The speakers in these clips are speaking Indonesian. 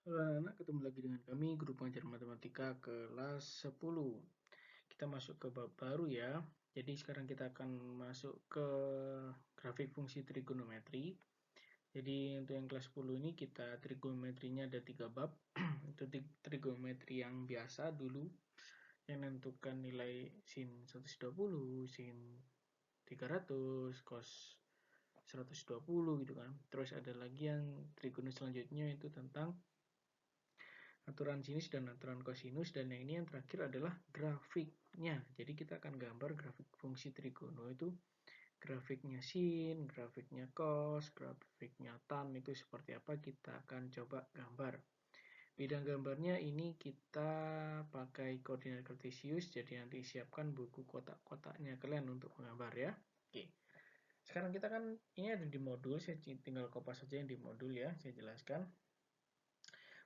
Halo anak-anak, ketemu lagi dengan kami, Guru Pengajar Matematika kelas 10. Kita masuk ke bab baru ya. Jadi sekarang kita akan masuk ke grafik fungsi trigonometri. Jadi untuk yang kelas 10 ini kita trigonometrinya ada 3 bab. Itu trigonometri yang biasa dulu, yang menentukan nilai sin 120, sin 300, cos 120 gitu kan. Terus ada lagi yang trigonometri selanjutnya itu tentang aturan sinus dan aturan kosinus, dan yang ini yang terakhir adalah grafiknya. Jadi kita akan gambar grafik fungsi trigono itu, grafiknya sin, grafiknya cos, grafiknya tan itu seperti apa, kita akan coba gambar. Bidang gambarnya ini kita pakai koordinat kartesius, jadi nanti siapkan buku kotak-kotaknya kalian untuk menggambar ya. Oke. Sekarang kita kan ini ada di modul, saya tinggal kopas saja yang di modul ya, saya jelaskan.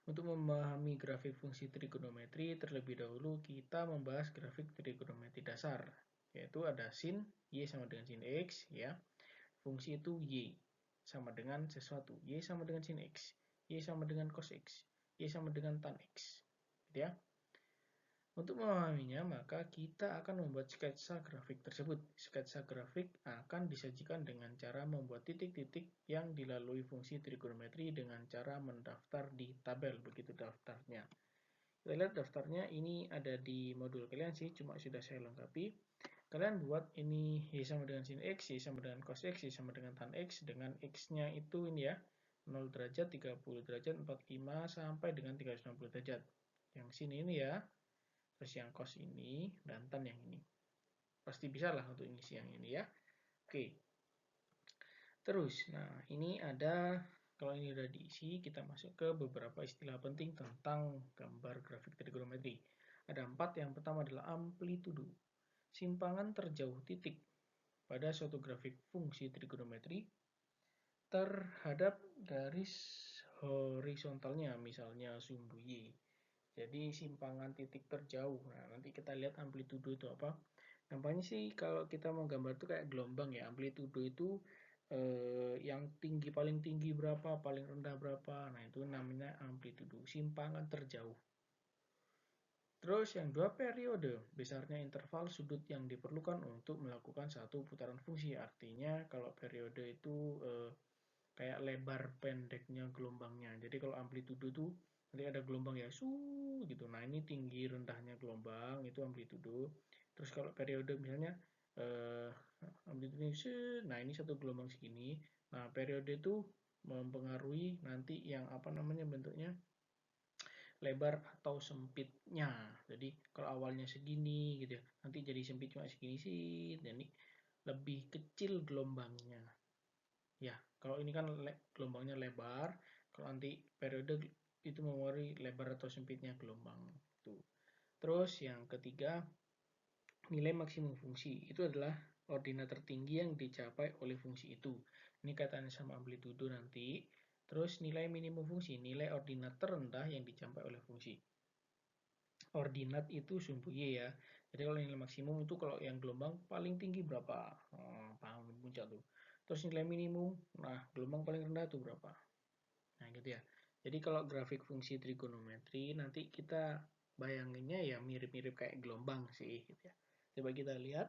Untuk memahami grafik fungsi trigonometri, terlebih dahulu kita membahas grafik trigonometri dasar, yaitu ada sin y sama dengan sin x ya. Fungsi itu y sama dengan sesuatu, y sama dengan sin x, y sama dengan cos x, y sama dengan tan x. Gitu ya. Untuk memahaminya, maka kita akan membuat sketsa grafik tersebut. Sketsa grafik akan disajikan dengan cara membuat titik-titik yang dilalui fungsi trigonometri dengan cara mendaftar di tabel, begitu daftarnya. Kita lihat daftarnya ini ada di modul kalian sih, cuma sudah saya lengkapi. Kalian buat ini y sama dengan sin x, y sama dengan cos x, y sama dengan tan x, dengan x-nya itu ini ya, 0 derajat, 30 derajat, 45 sampai dengan 360 derajat. Yang sini ini ya, terus yang cos ini, dan tan yang ini. Pasti bisa lah untuk ngisi yang ini ya. Oke. Terus, nah ini ada, kalau ini udah diisi, kita masuk ke beberapa istilah penting tentang gambar grafik trigonometri. Ada 4, yang pertama adalah amplitudo. Simpangan terjauh titik pada suatu grafik fungsi trigonometri terhadap garis horizontalnya, misalnya sumbu Y. Jadi simpangan titik terjauh. Nah, nanti kita lihat amplitudo itu apa. Gampangnya sih kalau kita mau gambar itu kayak gelombang ya. Amplitudo itu yang tinggi, paling tinggi berapa, paling rendah berapa. Nah, itu namanya amplitudo, simpangan terjauh. Terus yang dua, periode, besarnya interval sudut yang diperlukan untuk melakukan satu putaran fungsi. Artinya kalau periode itu kayak lebar pendeknya gelombangnya. Jadi kalau amplitudo itu nanti ada gelombang ya su gitu. Nah, ini tinggi rendahnya gelombang itu amplitudo. Terus kalau periode misalnya eh, amplitudo ini nah ini satu gelombang segini. Nah, periode itu mempengaruhi nanti yang apa namanya bentuknya, lebar atau sempitnya. Jadi kalau awalnya segini gitu ya, nanti jadi sempit cuma segini sih. Jadi lebih kecil gelombangnya. Ya, kalau ini kan gelombangnya lebar, kalau nanti periode itu mempengaruhi lebar atau sempitnya gelombang. Tuh. Terus yang ketiga, nilai maksimum fungsi. Itu adalah ordinat tertinggi yang dicapai oleh fungsi itu. Ini kaitannya sama amplitudo nanti. Terus nilai minimum fungsi, nilai ordinat terendah yang dicapai oleh fungsi. Ordinat itu sumbu Y ya. Jadi kalau nilai maksimum itu kalau yang gelombang paling tinggi berapa? Paham puncak tuh. Terus nilai minimum, nah gelombang paling rendah itu berapa? Nah gitu ya. Jadi kalau grafik fungsi trigonometri nanti kita bayanginnya ya mirip-mirip kayak gelombang sih gitu ya. Coba kita lihat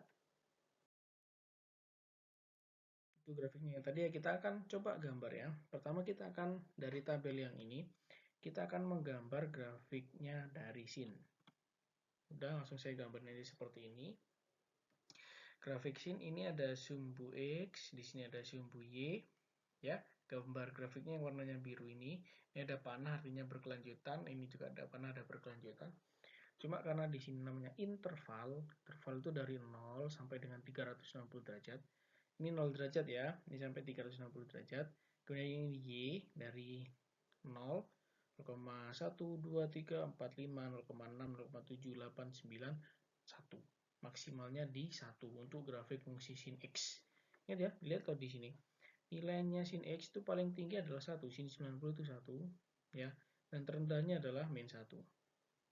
itu grafiknya. Tadi ya kita akan coba gambar ya. Pertama kita akan dari tabel yang ini kita akan menggambar grafiknya dari sin. Udah langsung saya gambarnya seperti ini. Grafik sin ini ada sumbu X, di sini ada sumbu Y, ya. Gambar grafiknya yang warnanya biru ini ada panah artinya berkelanjutan, ini juga ada panah ada berkelanjutan. Cuma karena di sini namanya interval, interval itu dari 0 sampai dengan 360 derajat. Ini 0 derajat ya, ini sampai 360 derajat. Kemudian ini Y dari 0, 0,1, 2, 3, 4, 5, 0,6, 0,7, 8, 9, 1. Maksimalnya di 1 untuk grafik fungsi sin X. Ingat ya, lihat kalau di sini. Nilainya sin X itu paling tinggi adalah 1, sin 90 itu 1. Ya, dan terendahnya adalah min 1.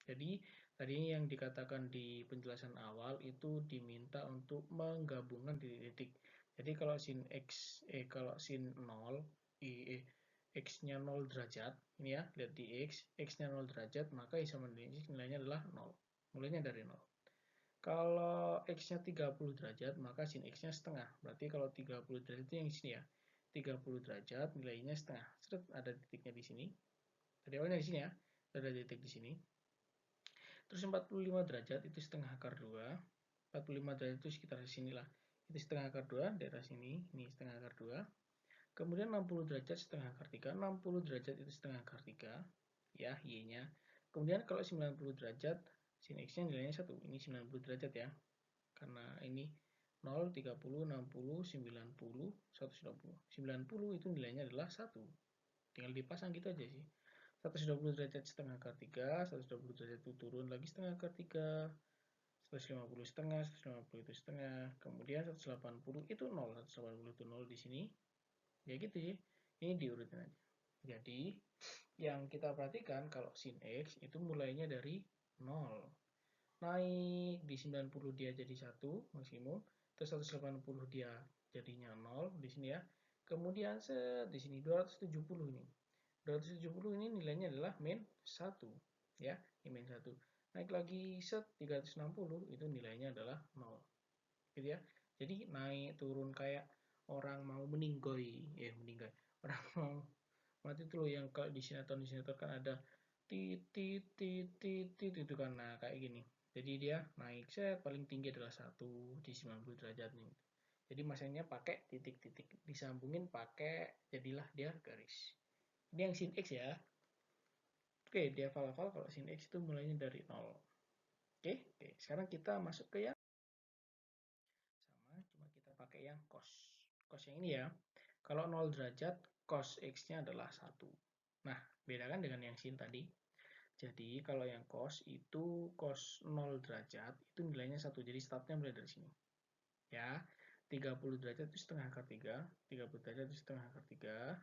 Jadi, tadi yang dikatakan di penjelasan awal itu diminta untuk menggabungkan titik-titik. Jadi kalau sin X, kalau sin 0, X-nya 0 derajat, ini ya, lihat di X-nya 0 derajat, maka Y sama dengan X nilainya adalah 0. Mulainya dari 0. Kalau X-nya 30 derajat, maka sin X-nya setengah. Berarti kalau 30 derajat itu yang di sini ya. 30 derajat nilainya setengah. Seret, ada titiknya di sini. Tadi awalnya di sini ya. Ada titik di sini. Terus 45 derajat itu setengah akar 2. 45 derajat itu sekitar di sinilah. Itu setengah akar 2, daerah sini. Ini setengah akar 2. Kemudian 60 derajat setengah akar 3. 60 derajat itu setengah akar 3. Ya, Y-nya. Kemudian kalau 90 derajat, sin X-nya nilainya 1. Ini 90 derajat ya. Karena ini 0, 30, 60, 90, 120. 90 itu nilainya adalah 1. Tinggal dipasang gitu aja sih. 120 derajat setengah akar 3, 120 derajat itu turun lagi setengah akar 3, 150 setengah, 150 itu setengah, kemudian 180 itu 0, 180 itu 0 di sini. Ya gitu sih. Ini diurutin aja. Jadi, yang kita perhatikan kalau sin X itu mulainya dari 0. Naik di 90 dia jadi 1 maksimum, terus 180 dia jadinya 0 di sini ya. Kemudian di sini 270 ini. 270 ini nilainya adalah min 1 ya, ini min 1. Naik lagi 360 itu nilainya adalah 0. Gitu ya. Jadi naik turun kayak orang mau meninggoy, meninggoy. Orang mau mati itu loh, yang kalau di sinetron kan ada titit itu kan, nah kayak gini. Jadi dia naik set paling tinggi adalah 1 di 90 derajat nih. Jadi masanya pakai titik-titik disambungin pakai, jadilah dia garis. Ini yang sin X ya. Oke, dia hafal-hafal kalau sin X itu mulainya dari 0. Oke, sekarang kita masuk ke yang sama, cuma kita pakai yang cos. Cos yang ini ya. Kalau 0 derajat, cos X-nya adalah 1. Nah, bedakan dengan yang sin tadi. Jadi, kalau yang cos itu cos 0 derajat, itu nilainya 1. Jadi, startnya mulai dari sini. Ya, 30 derajat itu setengah akar 3. 30 derajat itu setengah akar 3.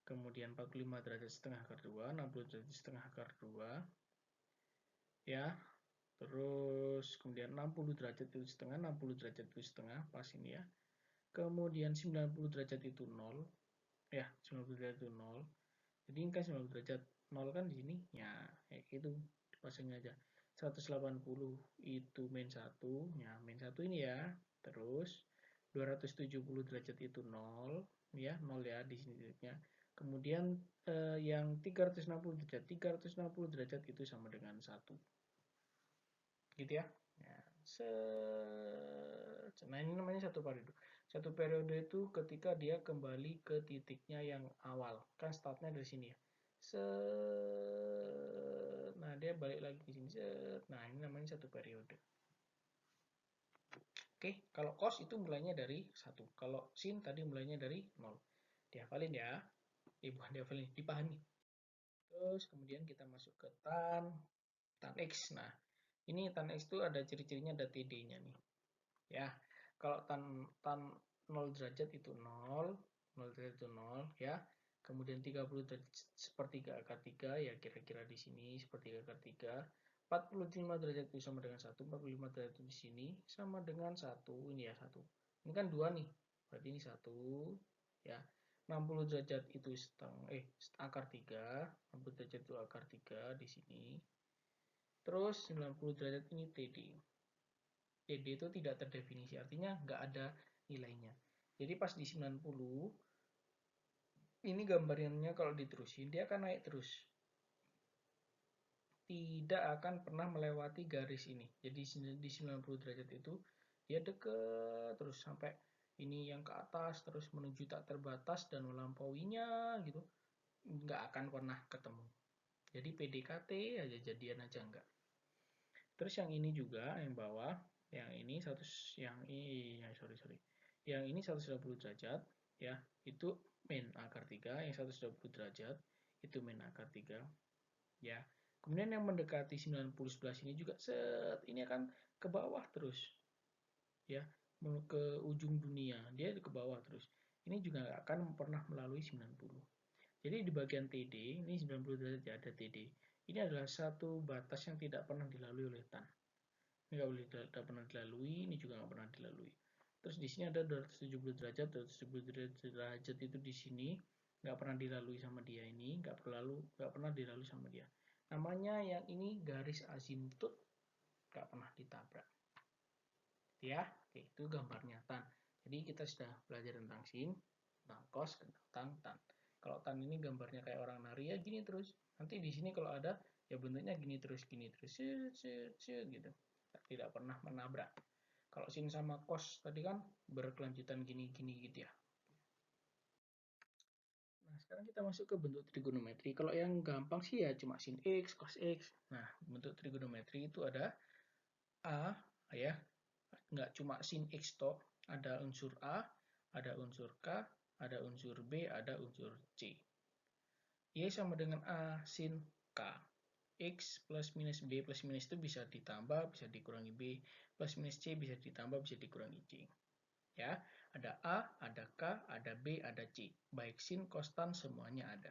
Kemudian 45 derajat setengah akar 2. 60 derajat setengah akar 2. Ya, terus kemudian 60 derajat itu setengah. 60 derajat itu setengah. Pas ini ya. Kemudian 90 derajat itu 0. Ya, 90 derajat itu 0. Jadi ini kan 90 derajat, 0 kan di sini. Ya, kayak gitu. Dipasangnya aja. 180 itu min 1. Ya, min 1 ini ya. Terus 270 derajat itu 0. Ya, 0 ya di sini titiknya. Kemudian yang 360 derajat. 360 derajat itu sama dengan 1. Gitu ya. Ya. Nah, ini namanya satu periode. Satu periode itu ketika dia kembali ke titiknya yang awal. Kan startnya dari sini ya. Nah, dia balik lagi ke sini. Nah, ini namanya satu periode. Oke, kalau cos itu mulainya dari 1. Kalau sin tadi mulainya dari 0. Dihafalin ya. Bukan dihafalin, dipahami. Terus kemudian kita masuk ke tan X. Nah, ini tan X itu ada ciri-cirinya, ada TD-nya nih. Ya, kalau tan 0 derajat itu 0, 0 derajat itu 0 ya. Kemudian 30 derajat sepertiga akar 3 ya, kira-kira di sini sepertiga akar 3. 45 derajat itu sama dengan 1, 45 derajat itu di sini sama dengan 1, ini ya 1. Ini kan 2 nih. Berarti ini 1 ya. 60 derajat itu akar 3, 60 derajat itu akar 3 di sini. Terus 90 derajat ini TD. TD itu tidak terdefinisi, artinya nggak ada nilainya. Jadi pas di 90, ini gambarnya kalau diterusin, dia akan naik terus. Tidak akan pernah melewati garis ini. Jadi di 90 derajat itu, dia deket terus sampai ini yang ke atas, terus menuju tak terbatas dan melampauinya gitu. Nggak akan pernah ketemu. Jadi PDKT aja, jadian aja enggak. Terus yang ini juga, yang bawah, yang ini 100, yang ini, sorry. Yang ini 120 derajat, ya, itu min akar 3, yang 120 derajat, itu min akar 3, ya. Kemudian yang mendekati 90 sebelah sini juga, ini akan ke bawah terus, ya, ke ujung dunia, dia ke bawah terus. Ini juga nggak akan pernah melalui 90. Jadi di bagian TD, ini 90 derajat ya, ada TD. Ini adalah satu batas yang tidak pernah dilalui oleh tan. Ini nggak pernah dilalui, ini juga nggak pernah dilalui. Terus di sini ada 270 derajat, 270 derajat itu di sini, nggak pernah dilalui sama dia ini, nggak pernah dilalui sama dia. Namanya yang ini garis asimtot, nggak pernah ditabrak. Ya, oke, itu gambarnya tan. Jadi kita sudah belajar tentang sin, tentang cos, tentang tan. Kalau tan ini gambarnya kayak orang nari ya gini terus. Nanti di sini kalau ada ya bentuknya gini terus gitu. Tidak pernah menabrak. Kalau sin sama cos tadi kan berkelanjutan gini gitu ya. Nah, sekarang kita masuk ke bentuk trigonometri. Kalau yang gampang sih ya cuma sin X, cos X. Nah, bentuk trigonometri itu ada A, ya, nggak cuma sin X toh, ada unsur A, ada unsur K, ada unsur B, ada unsur C. Y sama dengan A sin K. X plus minus B plus minus itu bisa ditambah, bisa dikurangi B. Plus minus C bisa ditambah, bisa dikurangi C. Ya, ada A, ada K, ada B, ada C. Baik sin, cos, tan semuanya ada.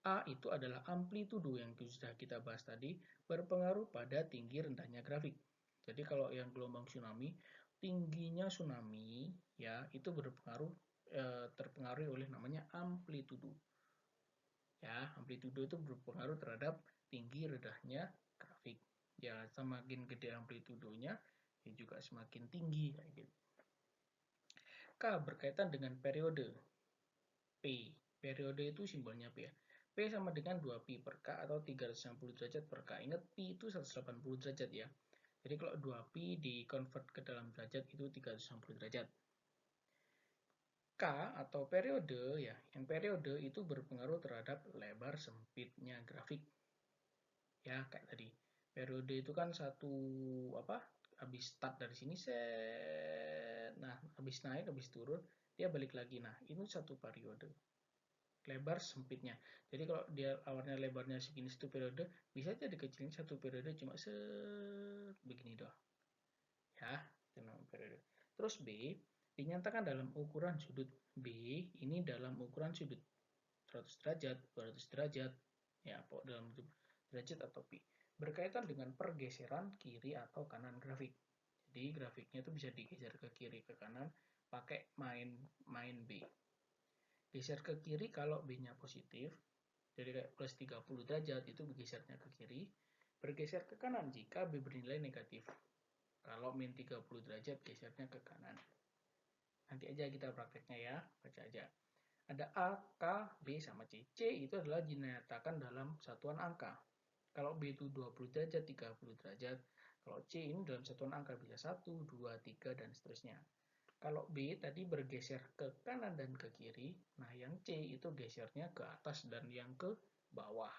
A itu adalah amplitudo yang sudah kita bahas tadi, berpengaruh pada tinggi rendahnya grafik. Jadi kalau yang gelombang tsunami, tingginya tsunami ya itu terpengaruh oleh namanya amplitudo. Ya, amplitudo itu berpengaruh terhadap tinggi rendahnya grafik. Ya, semakin gede amplitudonya, ya juga semakin tinggi kayak gitu. K berkaitan dengan periode. P. Periode itu simbolnya P ya. P sama dengan 2pi per K atau 360 derajat per K. Ingat pi itu 180 derajat ya. Jadi kalau 2pi di-convert ke dalam derajat itu 360 derajat. K atau periode ya, yang periode itu berpengaruh terhadap lebar sempitnya grafik. Ya, kayak tadi. Periode itu kan satu habis start dari sini set. Nah, habis naik, habis turun, dia balik lagi. Nah, itu satu periode. Lebar sempitnya. Jadi kalau dia awalnya lebarnya segini satu periode, bisa aja dikecilin satu periode cuma begini doang. Ya, periode. Terus B dinyatakan dalam ukuran sudut. B ini dalam ukuran sudut 100 derajat, 200 derajat, ya, dalam derajat atau pi. Berkaitan dengan pergeseran kiri atau kanan grafik. Jadi grafiknya itu bisa digeser ke kiri ke kanan pakai main B. Geser ke kiri kalau B-nya positif, jadi kayak plus 30 derajat itu bergesernya ke kiri. Bergeser ke kanan jika B bernilai negatif. Kalau min 30 derajat gesernya ke kanan. Nanti aja kita prakteknya ya, baca aja. Ada A, K, B sama C. C itu adalah dinyatakan dalam satuan angka. Kalau B itu 20 derajat, 30 derajat. Kalau C ini dalam satuan angka bisa 1, 2, 3, dan seterusnya. Kalau B tadi bergeser ke kanan dan ke kiri, nah yang C itu gesernya ke atas dan yang ke bawah.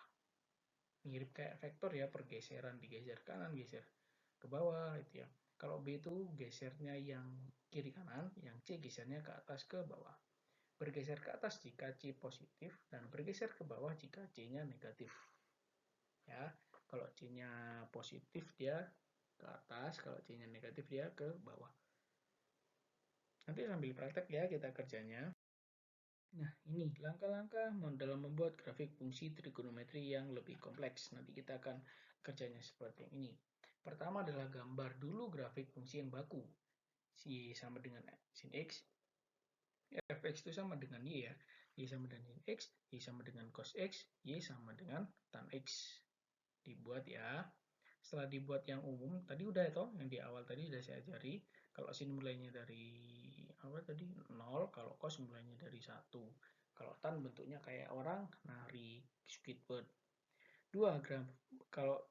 Mirip kayak vektor ya, pergeseran digeser kanan, geser ke bawah itu ya. Kalau B itu gesernya yang kiri kanan, yang C gesernya ke atas ke bawah. Bergeser ke atas jika C positif dan bergeser ke bawah jika C-nya negatif. Ya, kalau C-nya positif dia ke atas, kalau C-nya negatif dia ke bawah. Nanti sambil praktek ya kita kerjanya. Nah, ini langkah-langkah dalam membuat grafik fungsi trigonometri yang lebih kompleks. Nanti kita akan kerjanya seperti ini. Pertama adalah gambar dulu grafik fungsi yang baku. Y sama dengan sin X. Fx itu sama dengan Y ya. Y sama dengan sin X, Y sama dengan cos X, Y sama dengan tan X. Dibuat ya. Setelah dibuat yang umum, tadi udah ya toh, yang di awal tadi sudah saya ajari. Kalau sin mulainya dari apa tadi 0, kalau cos mulainya dari 1. Kalau tan bentuknya kayak orang nari Squidward. 2 gram. Kalau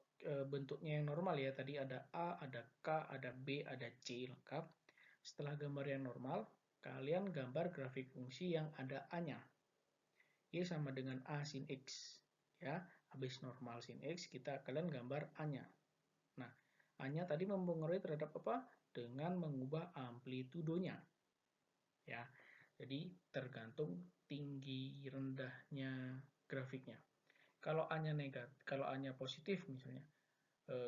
bentuknya yang normal ya, tadi ada A, ada K, ada B, ada C lengkap. Setelah gambar yang normal, kalian gambar grafik fungsi yang ada A-nya. Y sama dengan A sin X. Ya, habis normal sin X, kalian gambar A-nya. Nah, A-nya tadi mempengaruhi terhadap apa? Dengan mengubah amplitudonya. Ya, jadi tergantung tinggi rendahnya grafiknya. Kalau A-nya negatif, kalau A-nya positif misalnya,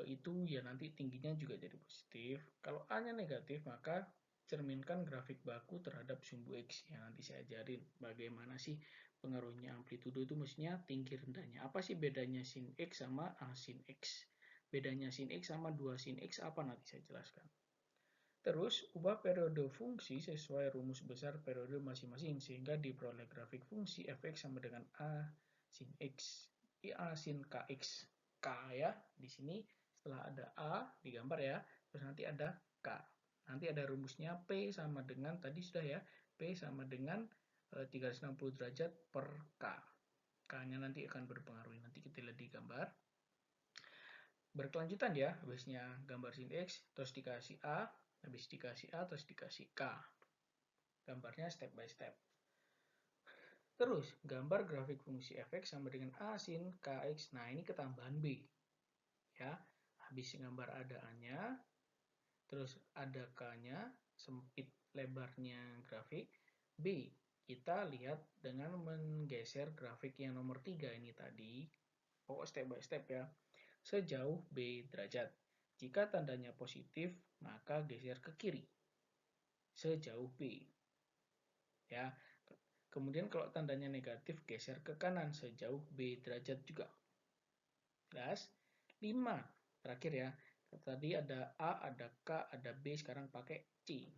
itu ya nanti tingginya juga jadi positif. Kalau A-nya negatif, maka cerminkan grafik baku terhadap sumbu X. Ya, nanti saya ajarin bagaimana sih pengaruhnya amplitudo itu mestinya tinggi rendahnya. Apa sih bedanya sin X sama A sin X? Bedanya sin X sama 2 sin X apa nanti saya jelaskan. Terus, ubah periode fungsi sesuai rumus besar periode masing-masing, sehingga diperoleh grafik fungsi fx sama dengan A sin X. A sin Kx. K ya, di sini setelah ada A, digambar ya, terus nanti ada K. Nanti ada rumusnya P sama dengan, tadi sudah ya, P sama dengan 360 derajat per K. K-nya nanti akan berpengaruh, nanti kita lihat di gambar. Berkelanjutan ya, habisnya gambar sin X, terus dikasih A, habis dikasih A, terus dikasih K. Gambarnya step by step. Terus, gambar grafik fungsi fx sama dengan A sin Kx. Nah, ini ketambahan B. Ya, habis gambar ada A-nya, terus ada K-nya, sempit lebarnya grafik. B, kita lihat dengan menggeser grafik yang nomor 3 ini tadi. Pokok step by step ya. Sejauh B derajat. Jika tandanya positif, maka geser ke kiri sejauh B. Ya. Kemudian kalau tandanya negatif, geser ke kanan sejauh B derajat juga. Jelas? 5. Terakhir ya. Tadi ada A, ada K, ada B, sekarang pakai C.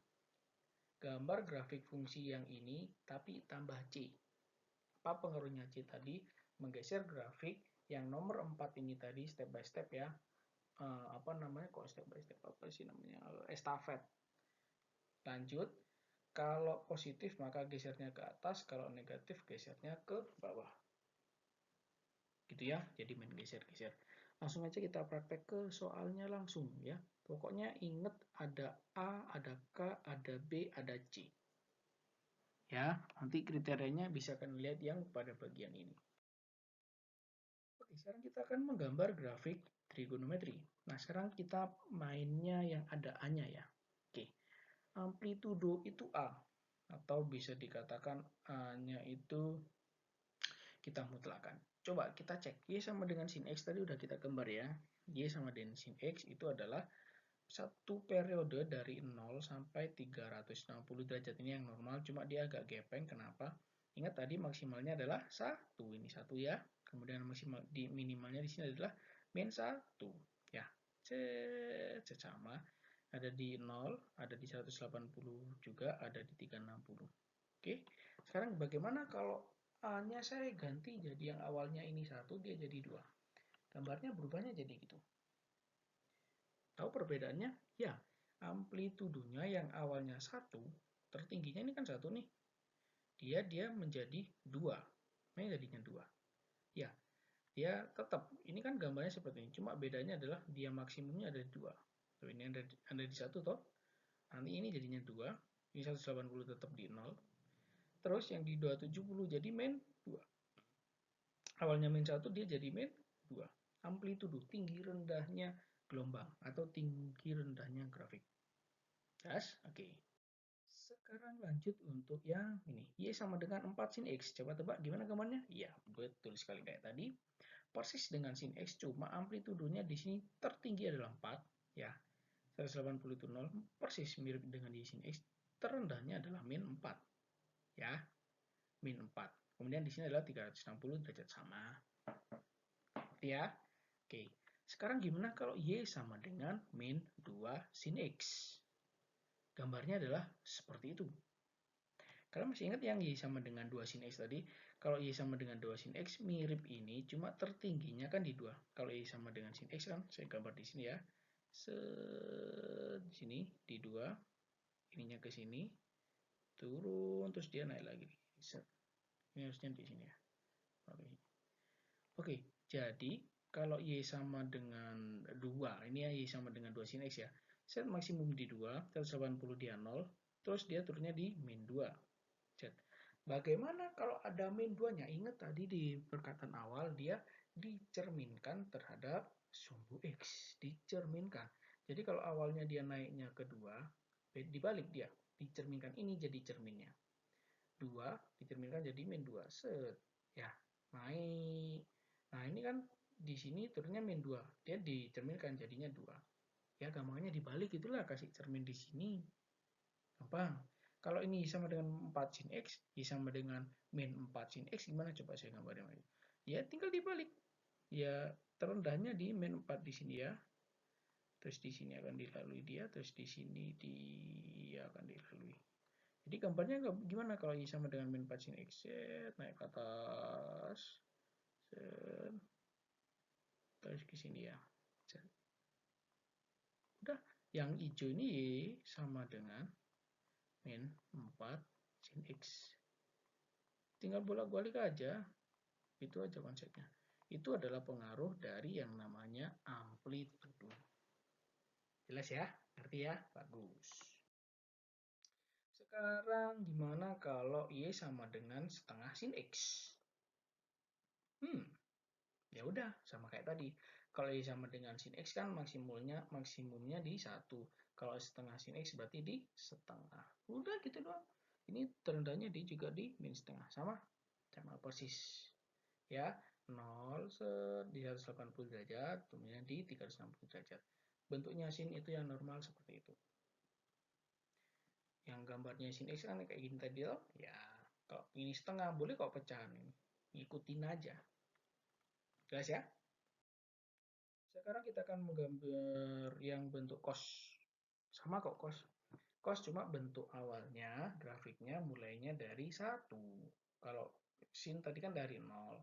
Gambar grafik fungsi yang ini, tapi tambah C. Apa pengaruhnya C tadi? Menggeser grafik yang nomor 4 ini tadi, step by step ya. Apa namanya? Kok step by step? Apa sih namanya? Estafet. Lanjut. Kalau positif maka gesernya ke atas, kalau negatif gesernya ke bawah. Gitu ya, jadi main geser-geser. Langsung aja kita praktek ke soalnya langsung ya. Pokoknya ingat ada A, ada K, ada B, ada C. Ya, nanti kriterianya bisa kalian lihat yang pada bagian ini. Oke, sekarang kita akan menggambar grafik trigonometri. Nah, sekarang kita mainnya yang ada A-nya ya. Oke, amplitudo itu A. Atau bisa dikatakan A-nya itu kita mutlakkan. Coba kita cek. Y sama dengan sin X tadi udah kita gambar ya. Y sama dengan sin X itu adalah satu periode dari 0 sampai 360 derajat. Ini yang normal, cuma dia agak gepeng. Kenapa? Ingat tadi maksimalnya adalah 1. Ini 1 ya. Kemudian maksimal di minimalnya di sini adalah min 1. Ya. Sama. Ada di 0, ada di 180 juga, ada di 360. Oke. Sekarang bagaimana kalau A-nya saya ganti jadi yang awalnya ini 1, dia jadi 2. Gambarnya berubahnya jadi gitu. Tahu perbedaannya? Ya, amplitudonya yang awalnya 1, tertingginya ini kan 1 nih. Dia menjadi 2. Ini jadinya 2. Ya, dia tetap, ini kan gambarnya seperti ini. Cuma bedanya adalah dia maksimumnya ada di 2. Tuh, ini ada di 1 toh. Nanti ini jadinya 2. Ini 180 tetap di 0. Terus yang di 270 jadi min 2. Awalnya min 1 dia jadi min 2. Amplitudo, tinggi rendahnya gelombang atau tinggi rendahnya grafik. Jelas? Oke. Sekarang lanjut untuk yang ini. Y sama dengan 4 sin X. Coba tebak gimana gambarnya? Iya, betul sekali kayak tadi. Persis dengan sin X, cuma amplitudonya di sini tertinggi adalah 4. Ya, 180 itu 0. Persis mirip dengan di sin X. Terendahnya adalah min 4. Ya, min 4. Kemudian di sini adalah 360 derajat sama. Ya. Oke. Sekarang gimana kalau Y sama dengan min 2 sin X? Gambarnya adalah seperti itu. Kalian masih ingat yang Y sama dengan 2 sin X tadi? Kalau Y sama dengan 2 sin X mirip ini, cuma tertingginya kan di 2. Kalau Y sama dengan sin X kan, saya gambar di sini ya. Di sini, di 2. Ininya ke sini. Turun, terus dia naik lagi. Ini harusnya di sini ya. Oke, jadi kalau Y sama dengan 2, ini ya Y sama dengan 2 sin X ya. Set maksimum di 2, 180 dia 0, terus dia turunnya di min 2. Set. Bagaimana kalau ada min 2-nya? Ingat tadi di perkataan awal dia dicerminkan terhadap sumbu X. Dicerminkan. Jadi kalau awalnya dia naiknya ke 2, dibalik dia. Dicerminkan, ini jadi cerminnya. 2 dicerminkan jadi min 2. Set. Ya, naik. Nah, ini kan di sini turunnya min 2. Dia dicerminkan jadinya 2. Ya, gampangnya dibalik itulah, kasih cermin di sini. Gampang. Kalau ini sama dengan 4 sin X, sama dengan min 4 sin X, gimana coba saya gambarin lagi. Ya, tinggal dibalik. Ya, terendahnya di min 4 di sini ya. terus di sini akan dilalui dia, terus di sini dia akan dilalui. Jadi gambarnya gimana kalau Y sama dengan min 4 sin X, naik ke atas, terus ke sini ya. Udah, yang hijau ini Y sama dengan min 4 sin X. Tinggal bolak-balik aja. Itu aja konsepnya. Itu adalah pengaruh dari yang namanya amplitudo. Jelas ya? Ngerti ya? Bagus. Sekarang gimana kalau Y sama dengan setengah sin X? Ya udah, sama kayak tadi. Kalau Y sama dengan sin X kan maksimumnya di 1. Kalau setengah sin X berarti di setengah. Udah gitu doang. Ini terendahnya juga di min setengah. Sama persis. Ya, 0 di 180 derajat, kemudian di 360 derajat. Bentuknya sin itu yang normal seperti itu. Yang gambarnya sin X kan kayak gini tadi loh. Ya, kalau ini setengah boleh kok pecahan ini. Ikutin aja. Jelas ya? Sekarang kita akan menggambar yang bentuk cos. Sama kok cos. Cos cuma bentuk awalnya, grafiknya mulainya dari 1. Kalau sin tadi kan dari 0.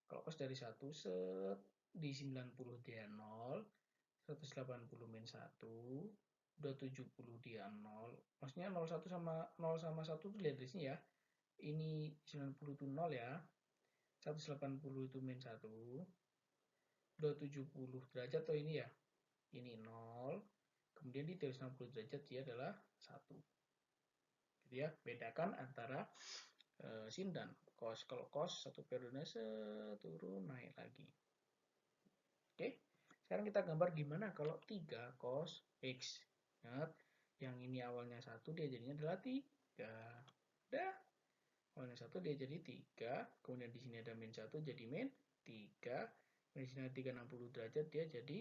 Kalau cos dari 1, set, di 90 dia 0, 180 min 1, 270 dia 0. Maksudnya 01 sama 0 sama 1 itu lihat di sini ya. Ini 90 itu 0 ya. 180 itu min 1. 270 derajat atau ini ya. Ini 0. Kemudian di 360 derajat dia adalah 1. Gitu ya. Bedakan antara sin dan cos. Kalau cos satu periode turun naik lagi. Oke. Sekarang kita gambar gimana kalau 3 cos X. Ingat, yang ini awalnya 1 dia jadinya adalah 3. Udah. Awalnya 1 dia jadi 3. Kemudian di sini ada min 1 jadi min 3. Di sini ada 360 derajat dia jadi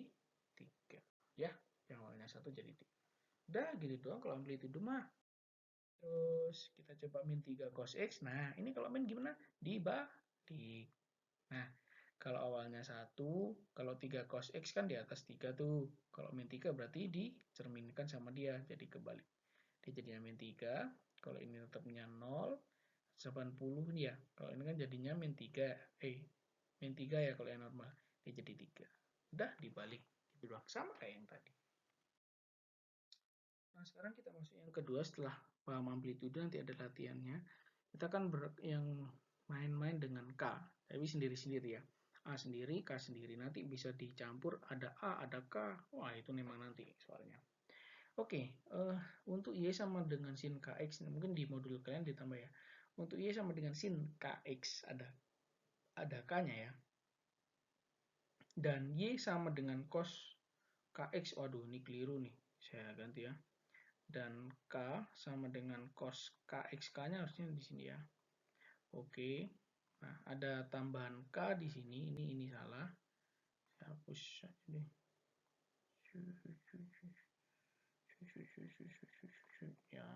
3. Ya, yang awalnya 1 jadi 3. Udah gitu doang kalau amplitudo mah. Terus kita coba min 3 cos X. Nah, ini kalau min gimana? Dibalik. Nah, kalau awalnya 1, kalau 3 cos X kan di atas 3 tuh. Kalau min 3 berarti dicerminkan sama dia, jadi kebalik. Dia jadinya min 3, kalau ini tetapnya 0, 80 nih ya. Kalau ini kan jadinya min 3, min 3 ya kalau yang normal. Dia jadi 3. Udah dibalik. Sama kayak yang tadi. Nah, sekarang kita masuk yang kedua setelah paham amplitudo, nanti ada latihannya. Kita kan yang main-main dengan K, tapi sendiri-sendiri ya. A sendiri, K sendiri. Nanti bisa dicampur, ada A, ada K. Wah, itu memang nanti soalnya. Oke, untuk Y sama dengan sin KX, mungkin di modul kalian ditambah ya. Untuk Y sama dengan sin KX, ada K-nya ya. Dan Y sama dengan cos KX, waduh ini keliru nih, saya ganti ya. Dan K sama dengan cos KXK-nya harusnya di sini ya. Oke. Nah, ada tambahan K di sini. Ini salah. Saya hapus saja deh. Ya.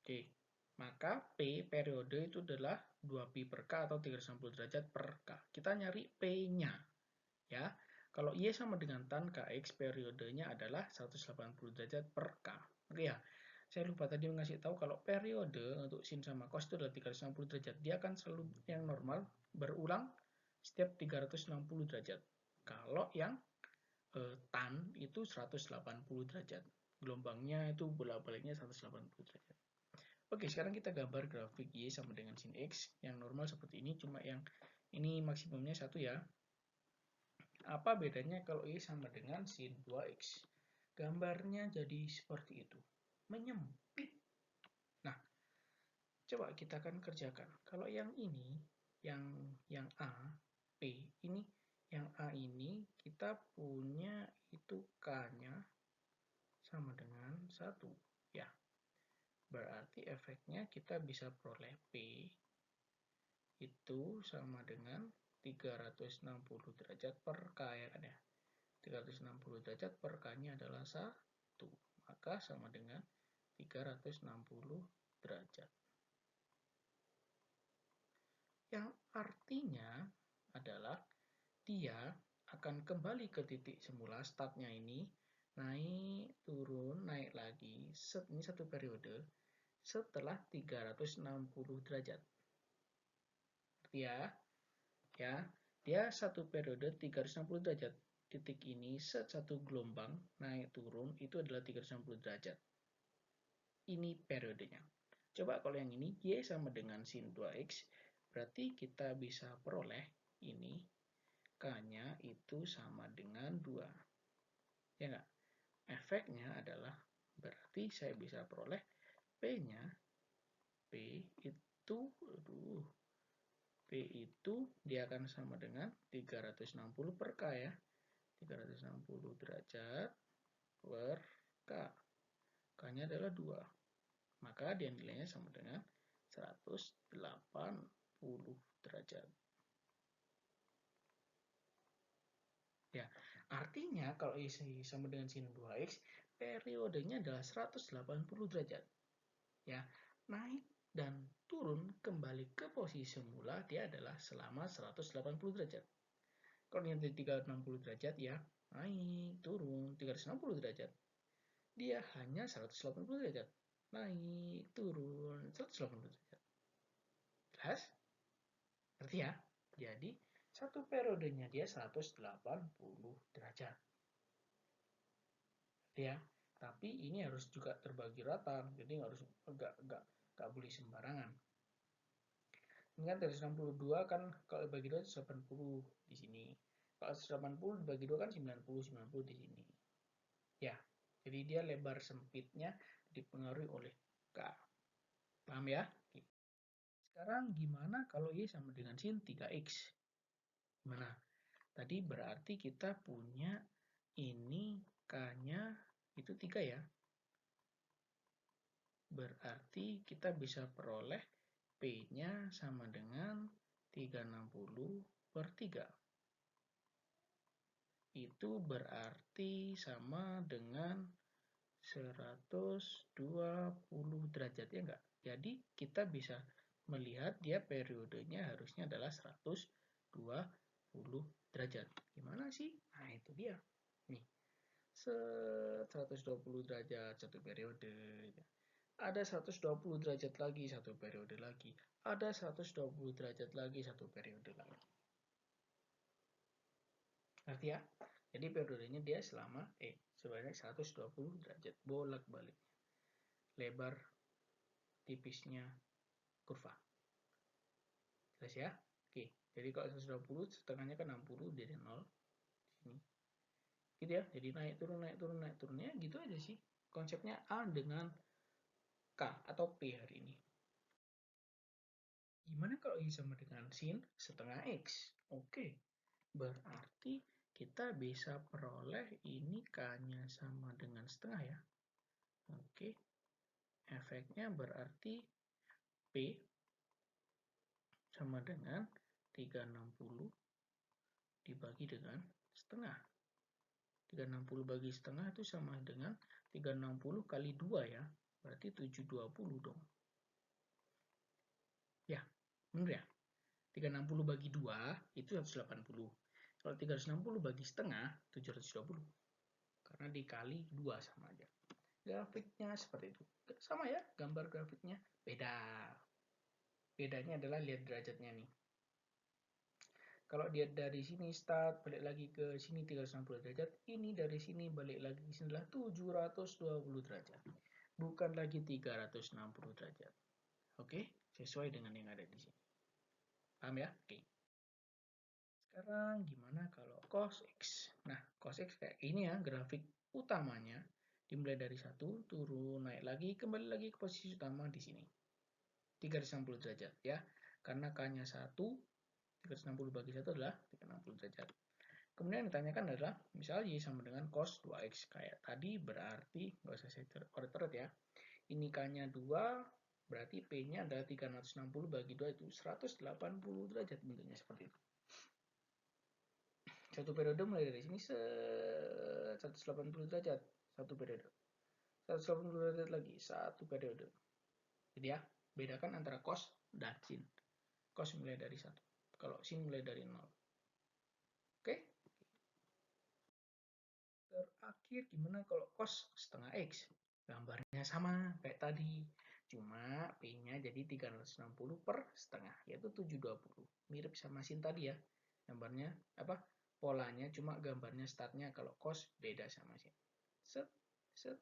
Oke. Maka P periode itu adalah 2pi per K atau 360 derajat per K. Kita nyari P-nya. Ya. Kalau Y sama dengan tan KX, periodenya adalah 180 derajat per K. Oke ya. Saya lupa tadi mengasih tahu kalau periode untuk sin sama cos itu adalah 360 derajat. Dia akan selalu yang normal berulang setiap 360 derajat. Kalau yang tan itu 180 derajat. Gelombangnya itu bolak-baliknya 180 derajat. Oke, sekarang kita gambar grafik Y sama dengan sin X. Yang normal seperti ini, cuma yang ini maksimumnya 1 ya. Apa bedanya kalau Y sama dengan sin 2X? Gambarnya jadi seperti itu. Menyempit. Nah, coba kita akan kerjakan. Kalau yang ini, yang A, P, ini yang A ini kita punya itu K-nya sama dengan 1. Ya. Berarti efeknya kita bisa peroleh P itu sama dengan 360 derajat per K ya kan ya. 360 derajat per K-nya adalah 1. Maka sama dengan 360 derajat. Yang artinya adalah dia akan kembali ke titik semula startnya ini, naik, turun, naik lagi, ini satu periode, setelah 360 derajat. Ya, dia satu periode 360 derajat. Titik ini satu gelombang naik turun itu adalah 360 derajat. Ini periodenya. Coba kalau yang ini Y sama dengan sin 2X, berarti kita bisa peroleh ini K-nya itu sama dengan 2. Ya enggak? Efeknya adalah berarti saya bisa peroleh P-nya, P itu dia akan sama dengan 360 per K ya. 360 derajat per K. K-nya adalah 2. Maka dia nilainya sama dengan 180 derajat. Ya, artinya kalau isi sama dengan sin 2X, periodenya adalah 180 derajat. Ya, naik dan turun kembali ke posisi semula dia adalah selama 180 derajat. Kalau yang 360 derajat ya, naik, turun 360 derajat. Dia hanya 180 derajat. Naik, turun 180 derajat. Jelas? Ngerti ya? Jadi, satu periodenya dia 180 derajat. Ya, tapi ini harus juga terbagi rata. Jadi nggak boleh sembarangan. Ini kan 362 kan kalau dibagi 2 180 di sini. Kalau 180 dibagi 2 kan 90 di sini. Ya, jadi dia lebar sempitnya dipengaruhi oleh K. Paham ya? Sekarang gimana kalau Y sama dengan sin 3X? Gimana? Tadi berarti kita punya ini K-nya itu 3 ya. Berarti kita bisa peroleh P-nya sama dengan 360 per 3. Itu berarti sama dengan 120 derajat ya enggak? Jadi kita bisa melihat dia periodenya harusnya adalah 120 derajat. Gimana sih? Nah, itu dia. Nih. 120 derajat satu periode. Ada 120 derajat lagi satu periode lagi. Ada 120 derajat lagi satu periode lagi. Ngerti ya? Jadi periodenya dia selama sebanyak 120 derajat bolak-balik. Lebar tipisnya kurva. Jelas ya? Oke, jadi kalau 120 setengahnya kan 60 dari 0 sini. Gitu ya. Jadi naik turun naik turun naik turunnya gitu aja sih. Konsepnya A dengan K atau P hari ini. Gimana kalau Y sama dengan sin setengah X? Oke, berarti kita bisa peroleh ini K-nya sama dengan setengah ya. Oke, efeknya berarti P sama dengan 360 dibagi dengan setengah. 360 bagi setengah itu sama dengan 360 kali 2 ya. Berarti 720 dong. Ya, benar ya? 360 bagi 2 itu 180. Kalau 360 bagi setengah 720. Karena dikali 2 sama aja. Grafiknya seperti itu. Sama ya gambar grafiknya. Beda. Bedanya adalah lihat derajatnya nih. Kalau dia dari sini start, balik lagi ke sini 360 derajat. Ini dari sini balik lagi ke sini adalah 720 derajat. Bukan lagi 360 derajat. Oke, sesuai dengan yang ada di sini. Paham ya? Oke. Sekarang gimana kalau cos X? Nah, cos X kayak ini ya, grafik utamanya. Dimulai dari 1, turun, naik lagi, kembali lagi ke posisi utama di sini. 360 derajat ya. Karena K-nya 1, 360 bagi 1 adalah 360 derajat. Kemudian yang ditanyakan adalah, misalnya Y sama dengan cos 2X. Kayak tadi berarti, nggak usah saya coret-coret ya. Ini K-nya 2, berarti P-nya adalah 360 bagi 2 itu 180 derajat bentuknya seperti itu. Satu periode mulai dari sini 180 derajat satu periode. 180 derajat lagi satu periode. Jadi ya, bedakan antara cos dan sin. Cos mulai dari 1. Kalau sin mulai dari 0. Oke? Terakhir, gimana kalau cos setengah X? Gambarnya sama kayak tadi. Cuma P-nya jadi 360 per setengah, yaitu 720. Mirip sama sin tadi ya. Gambarnya, polanya, cuma gambarnya startnya kalau cos beda sama sin. Set, set,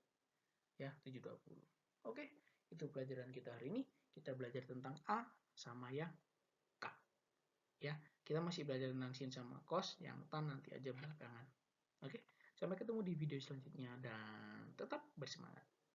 ya 720. Oke, itu pelajaran kita hari ini. Kita belajar tentang A sama yang K. Ya, kita masih belajar tentang sin sama cos, yang tan nanti aja belakangan. Oke, sampai ketemu di video selanjutnya dan tetap bersemangat.